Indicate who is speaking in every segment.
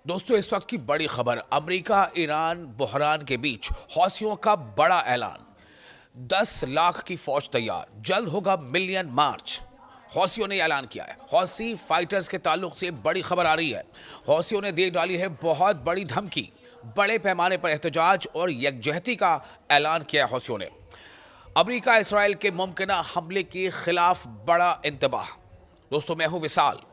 Speaker 1: दोस्तों, इस वक्त की बड़ी खबर, अमेरिका ईरान बहरान के बीच हौसियों का बड़ा ऐलान। 10 लाख की फौज तैयार, जल्द होगा मिलियन मार्च। हौसियों ने ऐलान किया है। हौसी फाइटर्स के ताल्लुक से बड़ी खबर आ रही है। हौसियों ने दे डाली है बहुत बड़ी धमकी। बड़े पैमाने पर एहतजाज और यकजहती का ऐलान किया है हौसियों ने। अमेरिका इसराइल के मुमकिन हमले के खिलाफ बड़ा इंतबाह। दोस्तों, मैं हूं विशाल।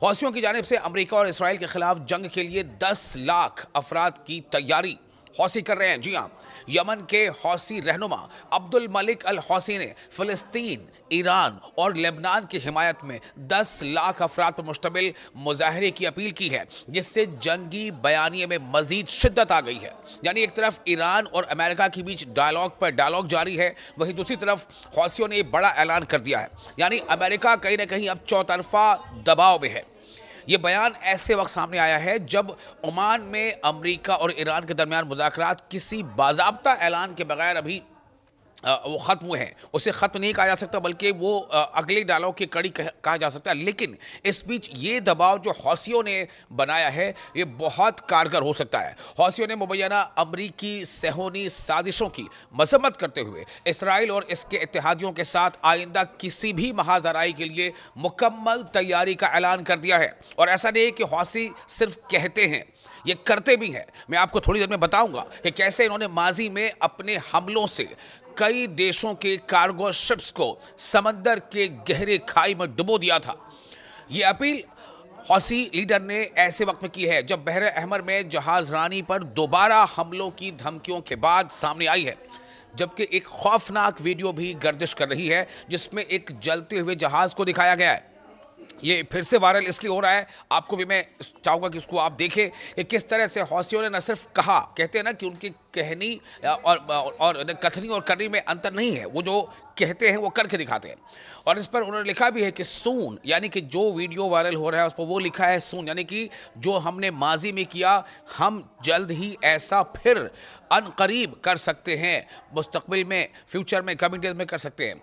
Speaker 1: हौसियों की जानिब से अमेरिका और इसराइल के खिलाफ जंग के लिए 10 लाख अफराद की तैयारी हौसी कर रहे हैं। जी हां, यमन के हौसी रहनुमा अब्दुल मलिक अल हौसी ने फिलिस्तीन, ईरान और लेबनान की हिमायत में 10 लाख अफराद पर मुश्तमिल मुजाहरे की अपील की है, जिससे जंगी बयानिए में मजीद शिद्दत आ गई है। यानी एक तरफ ईरान और अमेरिका के बीच डायलॉग पर डायलॉग जारी है, वहीं दूसरी तरफ हौसियों ने बड़ा ऐलान कर दिया है। यानी अमेरिका कहीं ना कहीं अब चौतरफा दबाव में है। ये बयान ऐसे वक्त सामने आया है जब ओमान में अमेरिका और ईरान के दरमियान मुज़ाकरात किसी बाज़ाब्ता ऐलान के बगैर अभी वो ख़त्म हुए हैं। उसे ख़त्म नहीं कहा जा सकता, बल्कि वो अगले डायलॉग की कड़ी कहा जा सकता है। लेकिन इस बीच ये दबाव जो हौसियों ने बनाया है, ये बहुत कारगर हो सकता है। हौसियों ने मुबैना अमरीकी सेहोनी साजिशों की मजम्मत करते हुए इसराइल और इसके इत्तेहादियों के साथ आइंदा किसी भी महाजराई के लिए मुकम्मल तैयारी का ऐलान कर दिया है। और ऐसा नहीं है कि हौसी सिर्फ कहते हैं, ये करते भी हैं। मैं आपको थोड़ी देर में बताऊंगा कि कैसे इन्होंने माजी में अपने हमलों से कई देशों के कार्गो शिप्स को समंदर के गहरे खाई में डुबो दिया था। ये अपील हौसी लीडर ने ऐसे वक्त में की है जब बहर अहमर में जहाज रानी पर दोबारा हमलों की धमकियों के बाद सामने आई है। जबकि एक खौफनाक वीडियो भी गर्दिश कर रही है, जिसमें एक जलते हुए जहाज को दिखाया गया है। ये फिर से वायरल इसलिए हो रहा है, आपको भी मैं चाहूँगा कि इसको आप देखें कि किस तरह से हौसियों ने न सिर्फ कहा, कहते हैं ना कि उनकी कहनी और कथनी और करनी में अंतर नहीं है। वो जो कहते हैं वो करके दिखाते हैं। और इस पर उन्होंने लिखा भी है कि सून, यानी कि जो वीडियो वायरल हो रहा है उस पर वो लिखा है सून, यानी कि जो हमने माजी में किया, हम जल्द ही ऐसा फिर अनकरीब कर सकते हैं, मुस्तकबिल में, फ्यूचर में, कमिंग डेज में कर सकते हैं।